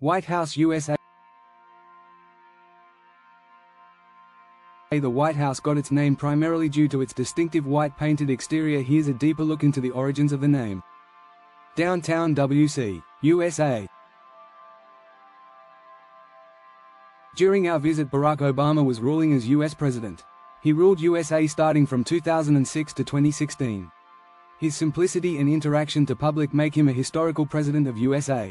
White House, USA. The White House got its name primarily due to its distinctive white painted exterior. Here's a deeper look into the origins of the name. Downtown WC, USA. During our visit, Barack Obama was ruling as U.S. President. He ruled USA starting from 2006 to 2016. His simplicity and interaction to public make him a historical president of USA.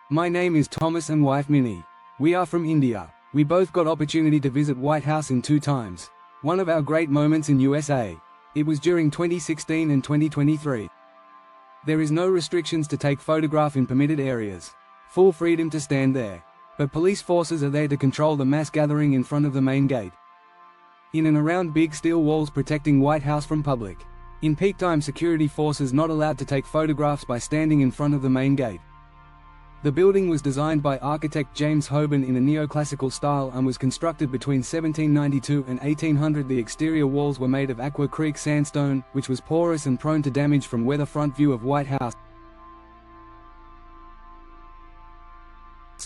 My name is Thomas and wife Minnie. We are from India. We both got opportunity to visit White House in 2 times. One of our great moments in USA. It was during 2016 and 2023. There is no restrictions to take photograph in permitted areas. Full freedom to stand there. But police forces are there to control the mass gathering in front of the main gate. In and around big steel walls protecting White House from public. In peak time, security forces not allowed to take photographs by standing in front of the main gate. The building was designed by architect James Hoban in a neoclassical style and was constructed between 1792 and 1800. The exterior walls were made of Aqua Creek sandstone, which was porous and prone to damage from weather. Front view of White House.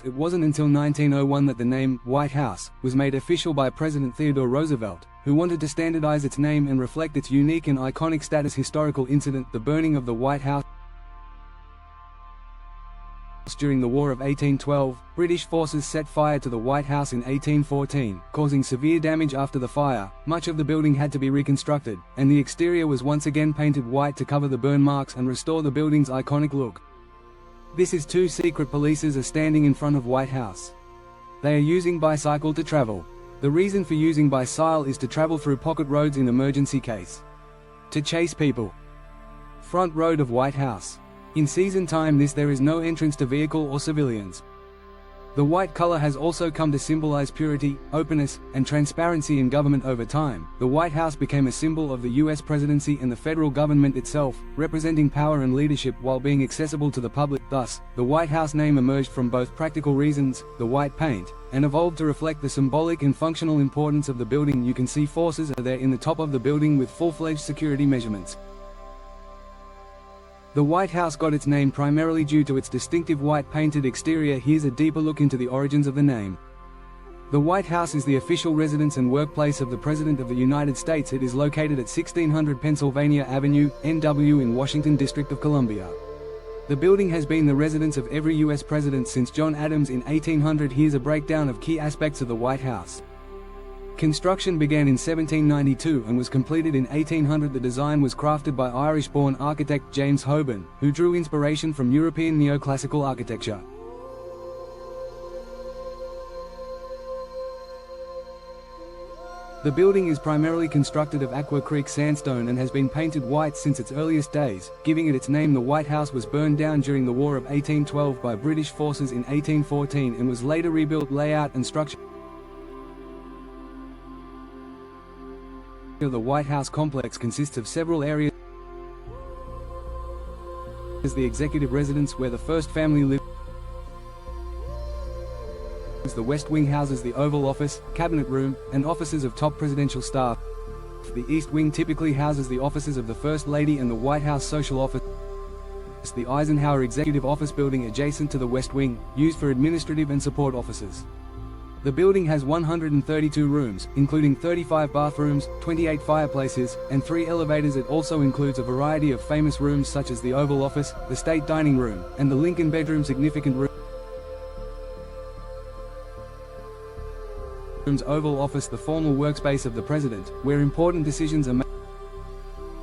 It wasn't until 1901 that the name, White House, was made official by President Theodore Roosevelt, who wanted to standardize its name and reflect its unique and iconic status. Historical incident, the burning of the White House. During the War of 1812, British forces set fire to the White House in 1814, causing severe damage. After the fire, much of the building had to be reconstructed, and the exterior was once again painted white to cover the burn marks and restore the building's iconic look. This is 2 secret polices are standing in front of White House. They are using bicycle to travel. The reason for using bicycle is to travel through pocket roads in emergency case. To chase people. Front road of White House. In season time there is no entrance to vehicle or civilians. The white color has also come to symbolize purity, openness, and transparency in government. Over time, the White House became a symbol of the U.S. presidency and the federal government itself, representing power and leadership while being accessible to the public. Thus, the White House name emerged from both practical reasons, the white paint, and evolved to reflect the symbolic and functional importance of the building. You can see forces are there in the top of the building with full-fledged security measurements. The White House got its name primarily due to its distinctive white painted exterior. Here's a deeper look into the origins of the name. The White House is the official residence and workplace of the President of the United States. It is located at 1600 Pennsylvania Avenue, NW in Washington, District of Columbia. The building has been the residence of every U.S. president since John Adams in 1800. Here's a breakdown of key aspects of the White House. Construction began in 1792 and was completed in 1800. The design was crafted by Irish-born architect James Hoban, who drew inspiration from European neoclassical architecture. The building is primarily constructed of Aqua Creek sandstone and has been painted white since its earliest days, giving it its name. The White House was burned down during the War of 1812 by British forces in 1814 and was later rebuilt. Layout and structure. The White House complex consists of several areas. The executive residence, where the first family lives. The West Wing houses the Oval Office, Cabinet Room, and offices of top presidential staff. The East Wing typically houses the offices of the First Lady and the White House Social Office. The Eisenhower Executive Office building adjacent to the West Wing, used for administrative and support offices. The building has 132 rooms, including 35 bathrooms, 28 fireplaces, and 3 elevators. It also includes a variety of famous rooms such as the Oval Office, the State Dining Room, and the Lincoln Bedroom. Significant rooms. Oval Office, the formal workspace of the President, where important decisions are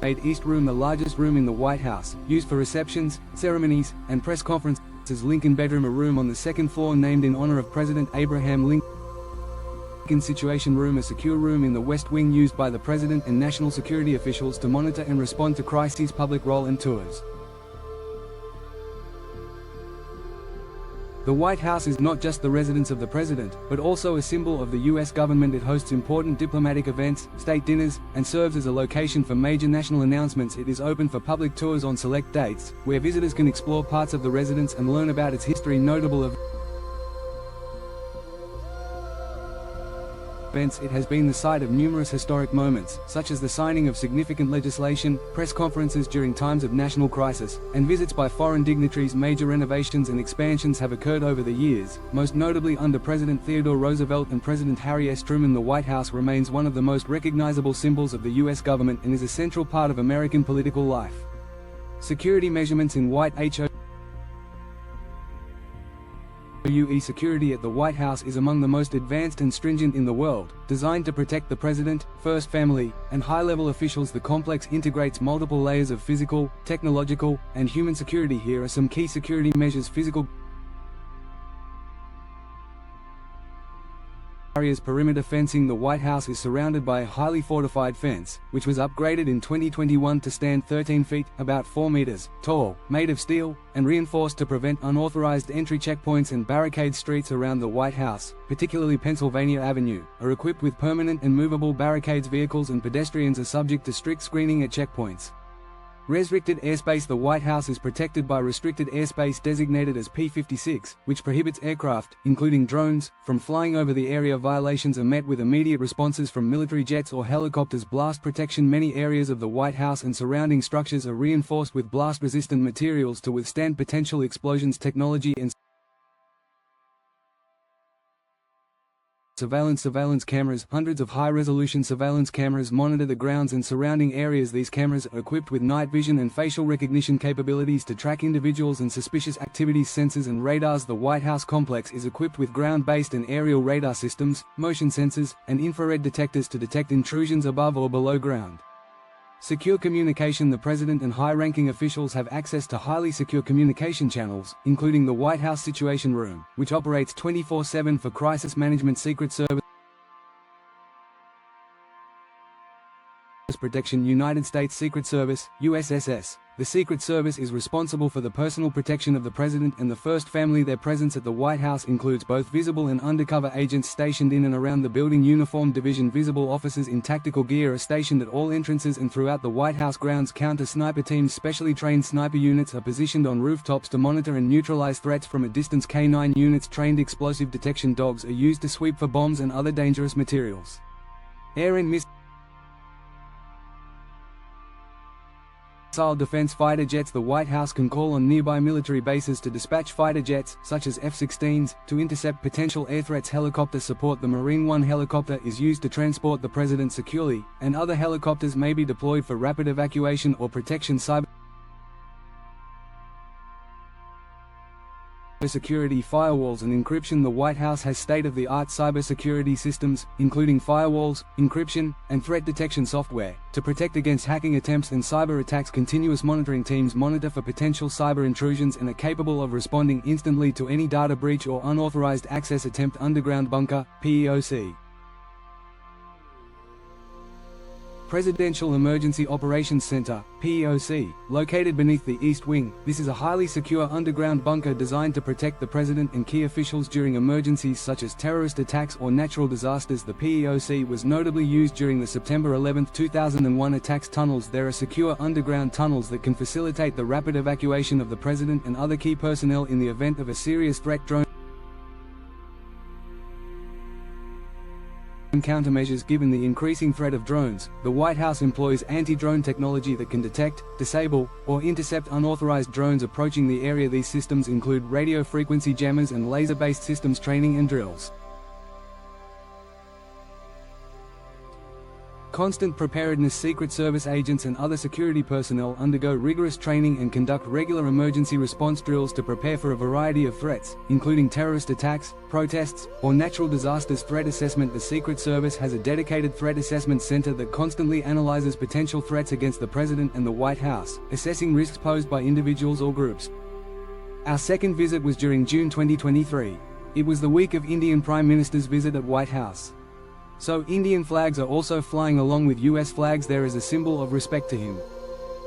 made. East Room, the largest room in the White House, used for receptions, ceremonies, and press conferences. Lincoln Bedroom, a room on the 2nd floor named in honor of President Abraham Lincoln. Situation Room, a secure room in the West Wing used by the President and national security officials to monitor and respond to crises. Public role and tours. The White House is not just the residence of the President, but also a symbol of the U.S. government. It hosts important diplomatic events, state dinners, and serves as a location for major national announcements. It is open for public tours on select dates, where visitors can explore parts of the residence and learn about its history. Notable events. events, it has been the site of numerous historic moments, such as the signing of significant legislation, press conferences during times of national crisis, and visits by foreign dignitaries. Major renovations and expansions have occurred over the years, most notably under President Theodore Roosevelt and President Harry S. Truman. The White House remains one of the most recognizable symbols of the U.S. government and is a central part of American political life. Security measurements in White House. Security at the White House is among the most advanced and stringent in the world, designed to protect the president, first family, and high-level officials. The complex integrates multiple layers of physical, technological, and human security. Here are some key security measures. Physical barriers. Perimeter fencing. The White House is surrounded by a highly fortified fence, which was upgraded in 2021 to stand 13 feet, about 4 meters, tall, made of steel, and reinforced to prevent unauthorized entry. Checkpoints and barricades. Streets around the White House, particularly Pennsylvania Avenue, are equipped with permanent and movable barricades. Vehicles and pedestrians are subject to strict screening at checkpoints. Restricted airspace. The White House is protected by restricted airspace designated as P-56, which prohibits aircraft, including drones, from flying over the area. Violations are met with immediate responses from military jets or helicopters. Blast protection. Many areas of the White House and surrounding structures are reinforced with blast-resistant materials to withstand potential explosions. Technology and surveillance cameras. Hundreds of high-resolution surveillance cameras monitor the grounds and surrounding areas. These cameras are equipped with night vision and facial recognition capabilities to track individuals and suspicious activities. Sensors and radars. The White House complex is equipped with ground-based and aerial radar systems, motion sensors, and infrared detectors to detect intrusions above or below ground. Secure communication. The president and high-ranking officials have access to highly secure communication channels, including the White House Situation Room, which operates 24/7 for crisis management. Secret Service protection. United States Secret Service, USSS. The Secret Service is responsible for the personal protection of the president and the first family. Their presence at the White House includes both visible and undercover agents stationed in and around the building. Uniformed division. Visible officers in tactical gear are stationed at all entrances and throughout the White House grounds. Counter-sniper teams. Specially trained sniper units are positioned on rooftops to monitor and neutralize threats from a distance. K-9 units. Trained explosive detection dogs are used to sweep for bombs and other dangerous materials. Air and missile defense. Fighter jets. The White House can call on nearby military bases to dispatch fighter jets, such as F-16s, to intercept potential air threats. Helicopter support. The Marine One helicopter is used to transport the president securely, and other helicopters may be deployed for rapid evacuation or protection. Cybersecurity. Firewalls and encryption. The White House has state-of-the-art cybersecurity systems, including firewalls, encryption, and threat detection software, to protect against hacking attempts and cyber attacks. Continuous monitoring teams monitor for potential cyber intrusions and are capable of responding instantly to any data breach or unauthorized access attempt. Underground bunker, PEOC. Presidential Emergency Operations Center, PEOC, located beneath the East Wing. This is a highly secure underground bunker designed to protect the president and key officials during emergencies such as terrorist attacks or natural disasters. The PEOC was notably used during the September 11, 2001 attacks. Tunnels. There are secure underground tunnels that can facilitate the rapid evacuation of the president and other key personnel in the event of a serious threat. Drone countermeasures. Given the increasing threat of drones, the White House employs anti-drone technology that can detect, disable, or intercept unauthorized drones approaching the area. These systems include radio frequency jammers and laser-based systems. Training and drills. Constant preparedness. Secret Service agents and other security personnel undergo rigorous training and conduct regular emergency response drills to prepare for a variety of threats, including terrorist attacks, protests, or natural disasters. Threat assessment. The Secret Service has a dedicated threat assessment center that constantly analyzes potential threats against the president and the White House, assessing risks posed by individuals or groups. Our second visit was during June 2023. It was the week of Indian Prime Minister's visit at White House. So Indian flags are also flying along with US flags there as a symbol of respect to him.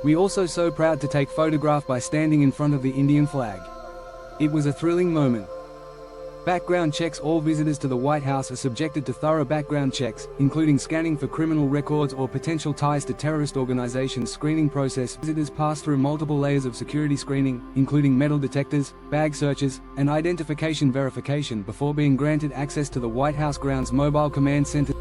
We also so proud to take photograph by standing in front of the Indian flag. It was a thrilling moment. Background checks. All visitors to the White House are subjected to thorough background checks, including scanning for criminal records or potential ties to terrorist organizations. Screening process. Visitors pass through multiple layers of security screening, including metal detectors, bag searches, and identification verification before being granted access to the White House grounds. Mobile command center.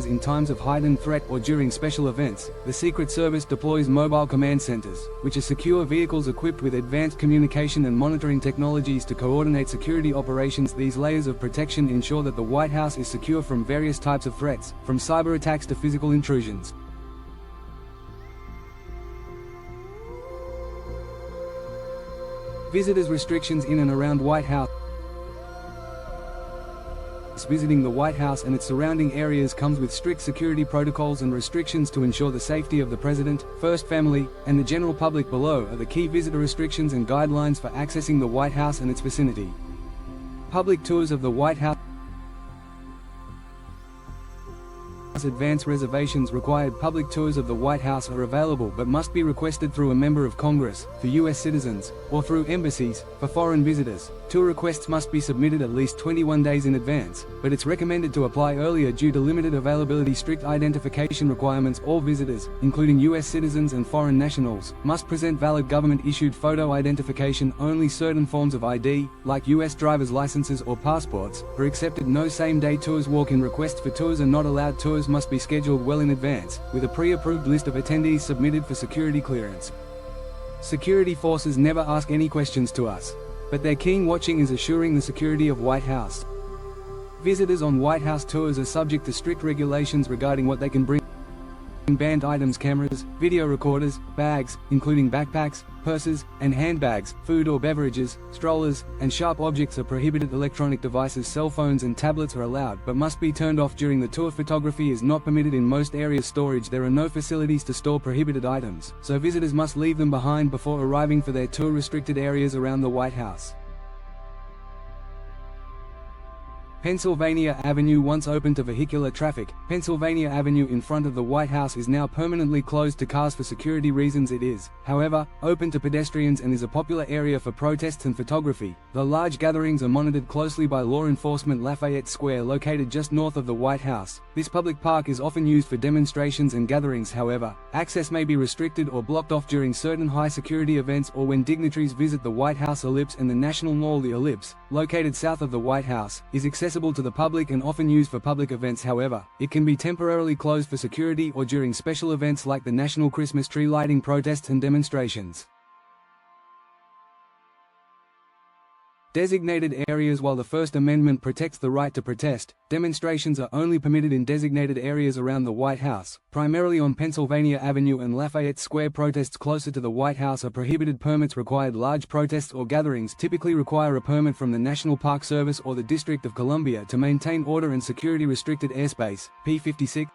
In times of heightened threat or during special events, the Secret Service deploys mobile command centers, which are secure vehicles equipped with advanced communication and monitoring technologies to coordinate security operations. These layers of protection ensure that the White House is secure from various types of threats, from cyber attacks to physical intrusions. Visitors' restrictions in and around White House. Visiting the White House and its surrounding areas comes with strict security protocols and restrictions to ensure the safety of the President, First Family, and the general public. Below are the key visitor restrictions and guidelines for accessing the White House and its vicinity. Public tours of the White House. Advance reservations. Required public tours of the White House are available but must be requested through a member of Congress, for U.S. citizens, or through embassies, for foreign visitors. Tour requests must be submitted at least 21 days in advance, but it's recommended to apply earlier due to limited availability. Strict identification requirements. All visitors, including U.S. citizens and foreign nationals, must present valid government-issued photo identification. Only certain forms of ID, like U.S. driver's licenses or passports, are accepted. No same-day tours. Walk-in requests for tours are not allowed. Tours must be scheduled well in advance, with a pre-approved list of attendees submitted for security clearance. Security forces never ask any questions to us, but their keen watching is assuring the security of White House. Visitors on White House tours are subject to strict regulations regarding what they can bring. Banned items: cameras, video recorders, bags, including backpacks, purses, and handbags, food or beverages, strollers, and sharp objects are prohibited. Electronic devices, cell phones and tablets are allowed but must be turned off during the tour. Photography is not permitted in most areas. Storage: there are no facilities to store prohibited items, so visitors must leave them behind before arriving for their tour. Restricted areas around the White House. Pennsylvania Avenue. Once open to vehicular traffic, Pennsylvania Avenue in front of the White House is now permanently closed to cars for security reasons. It is, however, open to pedestrians and is a popular area for protests and photography, though large gatherings are monitored closely by law enforcement. Lafayette Square, located just north of the White House. This public park is often used for demonstrations and gatherings. However, access may be restricted or blocked off during certain high-security events or when dignitaries visit the White House. Ellipse and the National Mall. The Ellipse, located south of the White House, is accessible to the public and often used for public events. However, it can be temporarily closed for security or during special events like the National Christmas Tree Lighting protests and demonstrations. Designated areas. While the First Amendment protects the right to protest, demonstrations are only permitted in designated areas around the White House, primarily on Pennsylvania Avenue and Lafayette Square. Protests closer to the White House are prohibited. Permits required. Large protests or gatherings typically require a permit from the National Park Service or the District of Columbia to maintain order and security. Restricted airspace, P-56.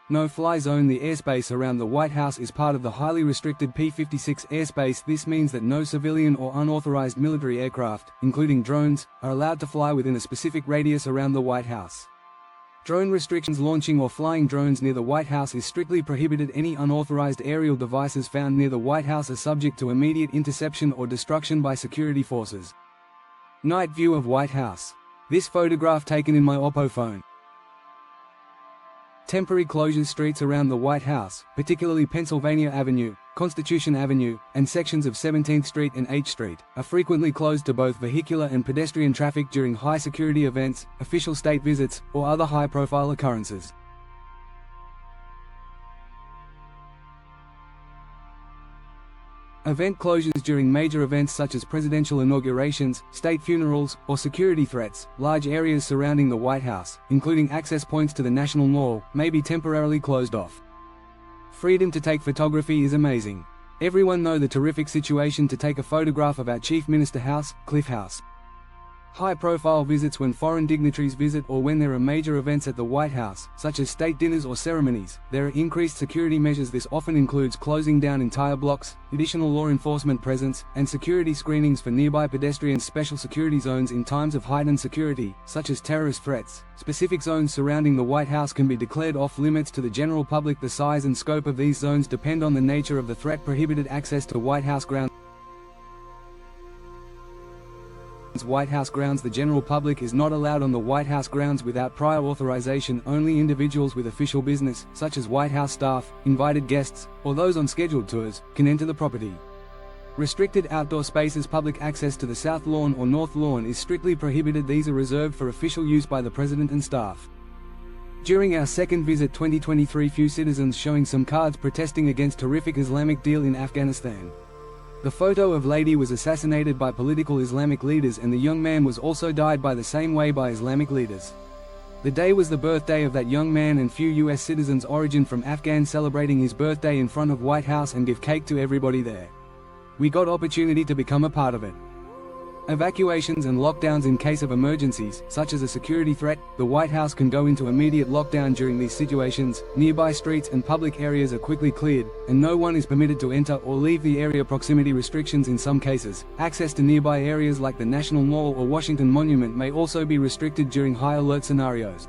No-fly zone. The airspace around the White House is part of the highly restricted P-56 airspace. This means that no civilian or unauthorized military aircraft, including drones, are allowed to fly within a specific radius around the White House. Drone restrictions. Launching or flying drones near the White House is strictly prohibited. Any unauthorized aerial devices found near the White House are subject to immediate interception or destruction by security forces. Night view of White House. This photograph taken in my Oppo phone. Temporary closures. Streets around the White House, particularly Pennsylvania Avenue, Constitution Avenue, and sections of 17th Street and H Street, are frequently closed to both vehicular and pedestrian traffic during high-security events, official state visits, or other high-profile occurrences. Event closures. During major events such as presidential inaugurations, state funerals, or security threats, large areas surrounding the White House, including access points to the National Mall, may be temporarily closed off. Freedom to take photography is amazing. Everyone know the terrific situation to take a photograph of our Chief Minister House, Cliff House. High-profile visits when foreign dignitaries visit or when there are major events at the White House, such as state dinners or ceremonies, there are increased security measures. This often includes closing down entire blocks, additional law enforcement presence, and security screenings for nearby pedestrians. Special security zones in times of heightened security, such as terrorist threats. Specific zones surrounding the White House can be declared off-limits to the general public. The size and scope of these zones depend on the nature of the threat. Prohibited access to White House grounds. White House grounds. The general public is not allowed on the White House grounds without prior authorization. Only individuals with official business, such as White House staff, invited guests, or those on scheduled tours, can enter the property. Restricted outdoor spaces. Public access to the South Lawn or North Lawn is strictly prohibited. These are reserved for official use by the President and staff. During our second visit 2023, few citizens showing some cards protesting against terrific Islamic deal in Afghanistan. The photo of lady was assassinated by political Islamic leaders, and the young man was also died by the same way by Islamic leaders. The day was the birthday of that young man, and few US citizens origin from Afghan celebrating his birthday in front of White House and give cake to everybody there. We got opportunity to become a part of it. Evacuations and lockdowns. In case of emergencies, such as a security threat, the White House can go into immediate lockdown. During these situations, nearby streets and public areas are quickly cleared, and no one is permitted to enter or leave the area. Proximity restrictions. In some cases, access to nearby areas like the National Mall or Washington Monument may also be restricted during high alert scenarios.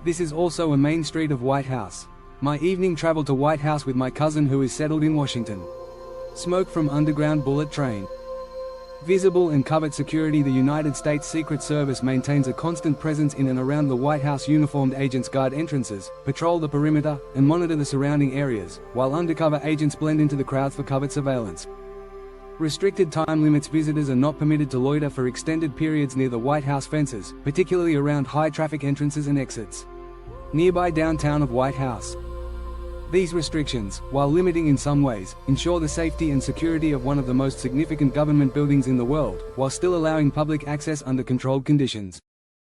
This is also a main street of White House. My evening travel to White House with my cousin who is settled in Washington. Smoke from underground bullet train. Visible and covert security. The United States Secret Service maintains a constant presence in and around the White House. Uniformed agents guard entrances, patrol the perimeter, and monitor the surrounding areas, while undercover agents blend into the crowds for covert surveillance. Restricted time limits. Visitors are not permitted to loiter for extended periods near the White House fences, particularly around high-traffic entrances and exits. Nearby downtown of White House. These restrictions, while limiting in some ways, ensure the safety and security of one of the most significant government buildings in the world, while still allowing public access under controlled conditions.